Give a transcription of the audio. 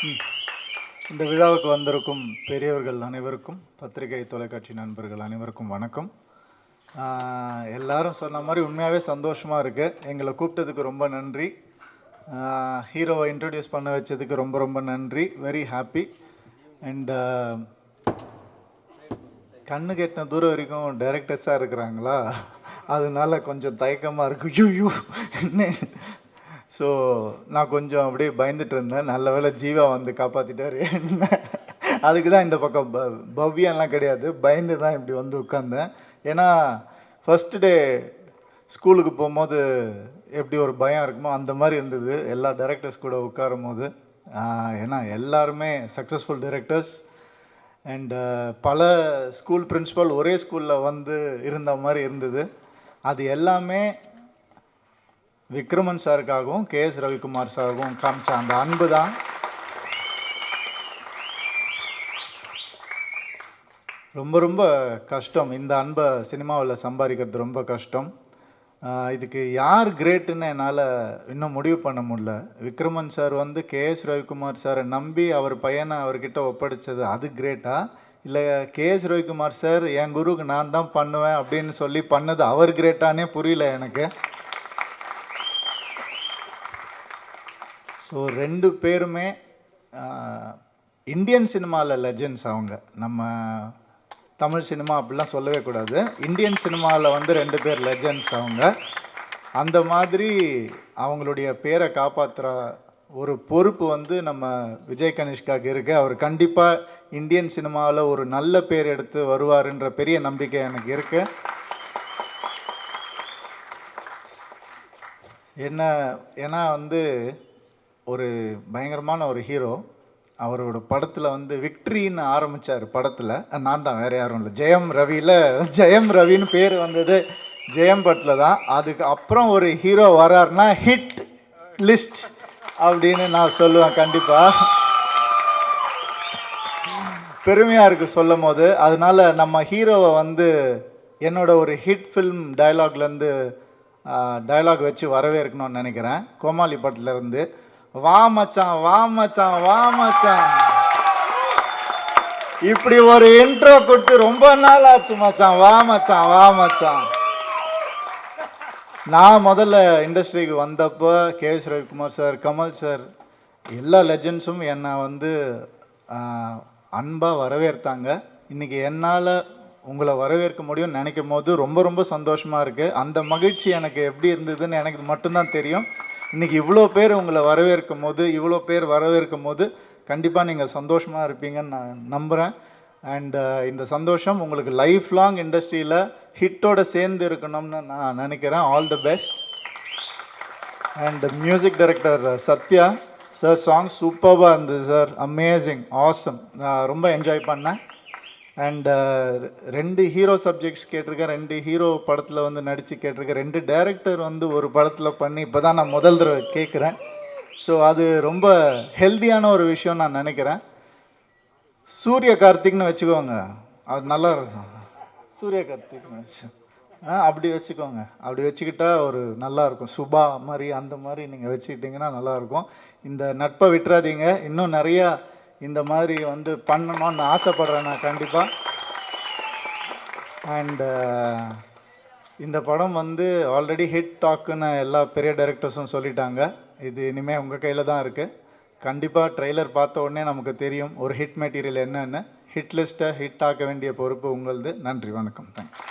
இந்த விழாவுக்கு வந்திருக்கும் பெரியவர்கள் அனைவருக்கும், பத்திரிகை தொலைக்காட்சி நண்பர்கள் அனைவருக்கும் வணக்கம். எல்லாரும் சொன்ன மாதிரி உண்மையாகவே சந்தோஷமாக இருக்குது. எங்களை கூப்பிட்டதுக்கு ரொம்ப நன்றி. ஹீரோவை இன்ட்ரடியூஸ் பண்ண வச்சதுக்கு ரொம்ப ரொம்ப நன்றி. Very happy. அண்ட் கண்ணு கெட்டின தூரம் வரைக்கும் டைரக்டர்ஸாக இருக்கிறாங்களா, அதனால கொஞ்சம் தயக்கமாக இருக்கு. யூ என்ன. ஸோ நான் கொஞ்சம் அப்படியே பயந்துட்டு இருந்தேன். நல்ல வேளை ஜீவா வந்து காப்பாற்றிட்டார். என்ன அதுக்கு தான் இந்த பக்கம் பவ்யம்லாம் கிடையாது, பயந்து தான் இப்படி வந்து உட்காந்தேன். ஏன்னா ஃபஸ்ட்டு டே ஸ்கூலுக்கு போகும்போது எப்படி ஒரு பயம் இருக்குமோ அந்த மாதிரி இருந்தது எல்லா டைரக்டர்ஸ் கூட உட்காரும் போது. ஏன்னா எல்லாருமே சக்ஸஸ்ஃபுல் டைரக்டர்ஸ். அண்ட் பல ஸ்கூல் பிரின்ஸிபல் ஒரே ஸ்கூலில் வந்து இருந்த மாதிரி இருந்தது. அது எல்லாமே விக்ரமன் சாருக்காகவும் கேஎஸ் ரவிக்குமார் சாருக்கும் காமிச்ச அந்த அன்பு தான். ரொம்ப ரொம்ப கஷ்டம். இந்த அன்பை சினிமாவில் சம்பாதிக்கிறது ரொம்ப கஷ்டம். இதுக்கு யார் கிரேட்டுன்னு என்னால் இன்னும் முடிவு பண்ண முடியல. விக்ரமன் சார் வந்து கேஎஸ் ரவிக்குமார் சாரை நம்பி அவர் பையனை அவர்கிட்ட ஒப்படைச்சது அது கிரேட்டா, இல்லை கேஎஸ் ரவிக்குமார் சார் என் குருவுக்கு நான் தான் பண்ணுவேன் அப்படின்னு சொல்லி பண்ணது அவர் கிரேட்டானே புரியல எனக்கு. ஸோ ரெண்டு பேருமே இந்தியன் சினிமாவில் லெஜெண்ட்ஸ். அவங்க நம்ம தமிழ் சினிமா அப்படிலாம் சொல்லவே கூடாது. இந்தியன் சினிமாவில் வந்து ரெண்டு பேர் லெஜெண்ட்ஸ் அவங்க. அந்த மாதிரி அவங்களுடைய பேரை காப்பாற்றுற ஒரு பொறுப்பு வந்து நம்ம விஜய் கனிஷ்காவுக்கு இருக்குது. அவர் கண்டிப்பாக இந்தியன் சினிமாவில் ஒரு நல்ல பேர் எடுத்து வருவாருன்ற பெரிய நம்பிக்கை எனக்கு இருக்குது. ஏன்னா வந்து ஒரு பயங்கரமான ஒரு ஹீரோ. அவரோட படத்தில் வந்து விக்ட்ரின்னு ஆரம்பித்தார். படத்தில் நான் தான், வேறு யாரும் இல்லை. ஜெயம் ரவின்னு பேர் வந்தது ஜெயம் படத்தில் தான். அதுக்கு அப்புறம் ஒரு ஹீரோ வராருன்னா ஹிட் லிஸ்ட் அப்படின்னு நான் சொல்லுவேன். கண்டிப்பாக பெருமையாக இருக்குது சொல்லும் போது. அதனால் நம்ம ஹீரோவை வந்து என்னோட ஒரு ஹிட் ஃபில்ம் டைலாக்லேருந்து டைலாக் வச்சு வரவேற்கணும்னு நினைக்கிறேன். கோமாளி படத்துலேருந்து, வா மச்சான் வா மச்சான் வா மச்சான், இப்படி ஒரு இன்ட்ரோ கொடுத்து ரொம்ப நாள் ஆச்சு மச்சான், வா மச்சான் வா மச்சான். நான் முதல்ல இண்டஸ்ட்ரிக்கு வந்தப்போ கேஎஸ் ரவிக்குமார் சார், கமல் சார், எல்லா லெஜெண்ட்ஸும் என்னை வந்து அன்பாக வரவேற்றாங்க. இன்றைக்கி என்னால் உங்களை வரவேற்க முடியும்னு நினைக்கும் போது ரொம்ப ரொம்ப சந்தோஷமாக இருக்குது. அந்த மகிழ்ச்சி எனக்கு எப்படி இருந்ததுன்னு எனக்கு மட்டும்தான் தெரியும். இன்றைக்கி இவ்வளோ பேர் உங்களை வரவேற்கும் போது கண்டிப்பாக நீங்கள் சந்தோஷமாக இருப்பீங்கன்னு நான் நம்புகிறேன். அண்ட் இந்த சந்தோஷம் உங்களுக்கு லைஃப் லாங் இண்டஸ்ட்ரியில் ஹிட்டோட சேர்ந்து இருக்கணும்னு நான் நினைக்கிறேன். All the best. And music director Sathya sir, song சூப்பராக இருந்தது சார், அமேசிங், ஆசம். நான் ரொம்ப என்ஜாய் பண்ணேன். அண்ட் 2 ஹீரோ சப்ஜெக்ட்ஸ் கேட்டிருக்கேன், 2 ஹீரோ படத்தில் வந்து நடித்து கேட்டிருக்கேன், 2 டைரக்டர் வந்து ஒரு படத்தில் பண்ணி இப்போ தான் நான் முதல் தடவை கேட்குறேன். ஸோ அது ரொம்ப ஹெல்த்தியான ஒரு விஷயம் நான் நினைக்கிறேன். சூரிய கார்த்திக்னு வச்சுக்கோங்க, அது நல்லா இருக்கும். சூரிய கார்த்திக்னு வச்சு அப்படி வச்சுக்கோங்க. அப்படி வச்சுக்கிட்டா ஒரு நல்லாயிருக்கும். சுபா மாதிரி அந்த மாதிரி நீங்கள் வச்சுக்கிட்டிங்கன்னா நல்லாயிருக்கும். இந்த நட்பை விட்டுறாதீங்க. இன்னும் நிறையா இந்த மாதிரி வந்து பண்ணணும்னு ஆசைப்பட்றேன் நான் கண்டிப்பாக. அண்டு இந்த படம் வந்து ஆல்ரெடி ஹிட் டாக்குன்னு எல்லா பெரிய டைரக்டர்ஸும் சொல்லிட்டாங்க. இது இனிமேல் உங்கள் கையில் தான் இருக்குது. கண்டிப்பாக ட்ரெய்லர் பார்த்த உடனே நமக்கு தெரியும் ஒரு ஹிட் மெட்டீரியல் என்னன்னு. ஹிட் லிஸ்ட்டை ஹிட் ஆக்க வேண்டிய பொறுப்பு உங்களது. நன்றி, வணக்கம், தேங்க்யூ.